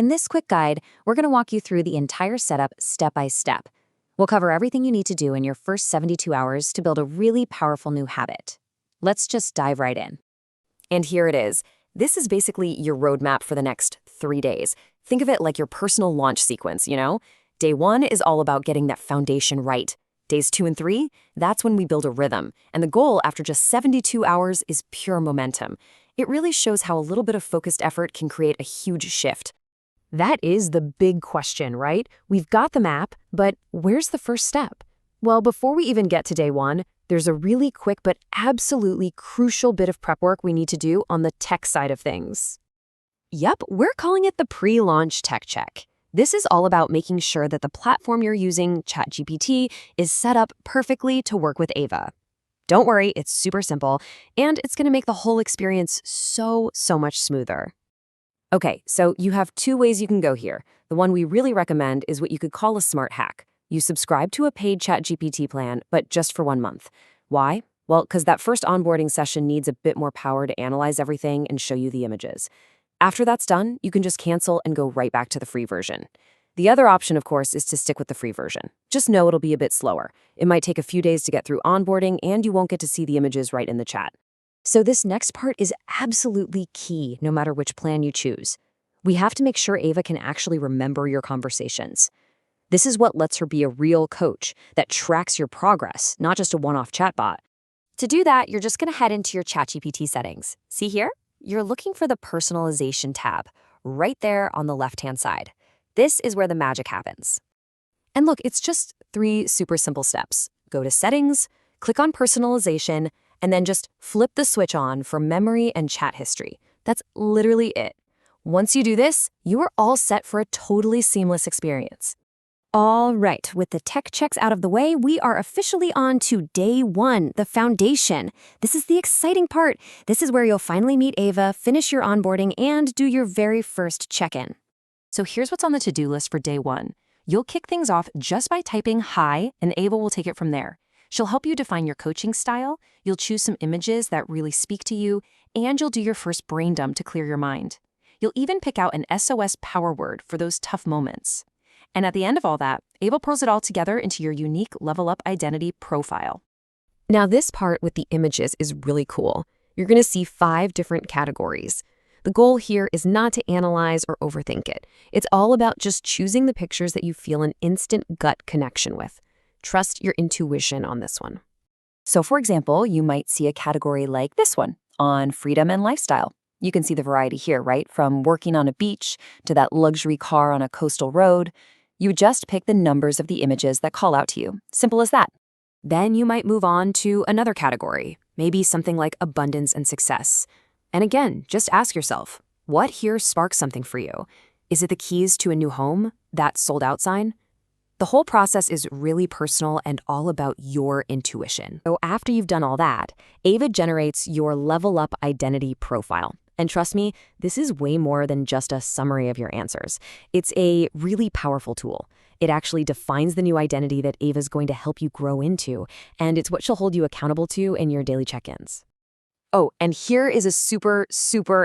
In this quick guide, we're going to walk you through the entire setup step by step. We'll cover everything you need to do in your first 72 hours to build a really powerful new habit. Let's just dive right in. And here it is. This is basically your roadmap for the next 3 days. Think of it like your personal launch sequence, Day 1 is all about getting that foundation right. Days 2 and 3, that's when we build a rhythm. And the goal after just 72 hours is pure momentum. It really shows how a little bit of focused effort can create a huge shift. That is the big question, right? We've got the map, but where's the first step? Well, before we even get to day 1, there's a really quick but absolutely crucial bit of prep work we need to do on the tech side of things. Yep, we're calling it the pre-launch tech check. This is all about making sure that the platform you're using, ChatGPT, is set up perfectly to work with Ava. Don't worry, it's super simple, and it's going to make the whole experience so much smoother. Okay, so you have 2 ways you can go here. The one we really recommend is what you could call a smart hack. You subscribe to a paid ChatGPT plan, but just for 1 month. Why? Well, because that first onboarding session needs a bit more power to analyze everything and show you the images. After that's done, you can just cancel and go right back to the free version. The other option, of course, is to stick with the free version. Just know it'll be a bit slower. It might take a few days to get through onboarding, and you won't get to see the images right in the chat. So this next part is absolutely key, no matter which plan you choose. We have to make sure Ava can actually remember your conversations. This is what lets her be a real coach that tracks your progress, not just a one-off chatbot. To do that, you're just going to head into your ChatGPT settings. See here? You're looking for the personalization tab, right there on the left-hand side. This is where the magic happens. And look, it's just 3 super simple steps. Go to Settings, click on Personalization, and then just flip the switch on for memory and chat history. That's literally it. Once you do this, you are all set for a totally seamless experience. All right, with the tech checks out of the way, we are officially on to day 1, the foundation. This is the exciting part. This is where you'll finally meet Ava, finish your onboarding, and do your very first check-in. So here's what's on the to-do list for day 1. You'll kick things off just by typing hi, and Ava will take it from there. She'll help you define your coaching style, you'll choose some images that really speak to you, and you'll do your first brain dump to clear your mind. You'll even pick out an SOS power word for those tough moments. And at the end of all that, Ava pulls it all together into your unique Level Up Identity profile. Now this part with the images is really cool. You're going to see 5 different categories. The goal here is not to analyze or overthink it. It's all about just choosing the pictures that you feel an instant gut connection with. Trust your intuition on this one. So for example, you might see a category like this one, on freedom and lifestyle. You can see the variety here, right? From working on a beach to that luxury car on a coastal road. You just pick the numbers of the images that call out to you. Simple as that. Then you might move on to another category, maybe something like abundance and success. And again, just ask yourself, what here sparks something for you? Is it the keys to a new home? That sold out sign? The whole process is really personal and all about your intuition. So after you've done all that, Ava generates your Level Up Identity profile. And trust me, this is way more than just a summary of your answers. It's a really powerful tool. It actually defines the new identity that Ava's going to help you grow into, and it's what she'll hold you accountable to in your daily check-ins. Oh, and here is a super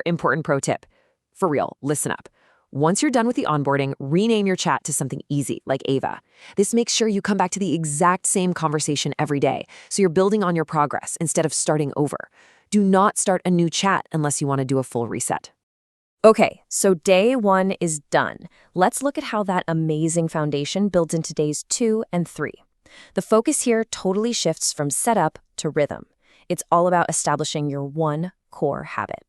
important pro tip. For real, listen up. Once you're done with the onboarding, rename your chat to something easy, like Ava. This makes sure you come back to the exact same conversation every day, so you're building on your progress instead of starting over. Do not start a new chat unless you want to do a full reset. Okay, so day 1 is done. Let's look at how that amazing foundation builds into days 2 and 3. The focus here totally shifts from setup to rhythm. It's all about establishing your one core habit.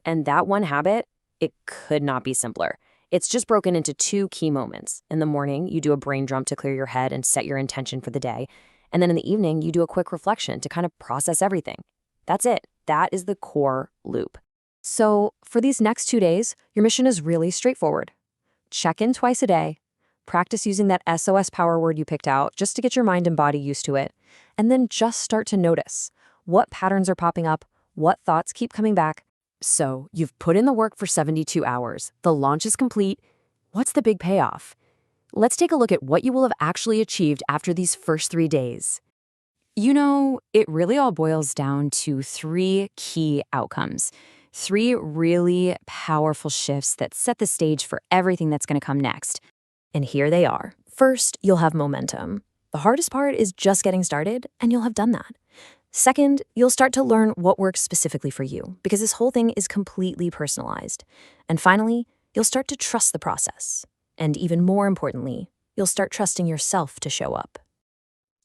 And that one habit, it could not be simpler. It's just broken into 2 key moments. In the morning, you do a brain dump to clear your head and set your intention for the day. And then in the evening, you do a quick reflection to kind of process everything. That's it. That is the core loop. So for these next 2 days, your mission is really straightforward. Check in twice a day. Practice using that SOS power word you picked out just to get your mind and body used to it. And then just start to notice what patterns are popping up, what thoughts keep coming back. So you've put in the work for 72 hours. The launch is complete. What's the big payoff? Let's take a look at what you will have actually achieved after these first 3 days. It really all boils down to 3 key outcomes. 3 really powerful shifts that set the stage for everything that's going to come next. And here they are. First, you'll have momentum. The hardest part is just getting started, and you'll have done that. Second, you'll start to learn what works specifically for you, because this whole thing is completely personalized. And finally, you'll start to trust the process. And even more importantly, you'll start trusting yourself to show up.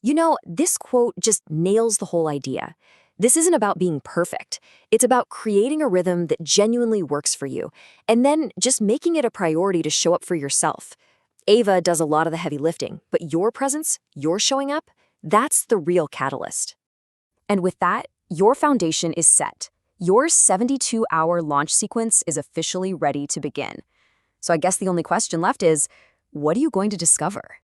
You know, this quote just nails the whole idea. This isn't about being perfect. It's about creating a rhythm that genuinely works for you, and then just making it a priority to show up for yourself. Ava does a lot of the heavy lifting, but your presence, your showing up, that's the real catalyst. And with that, your foundation is set. Your 72-hour launch sequence is officially ready to begin. So I guess the only question left is, what are you going to discover?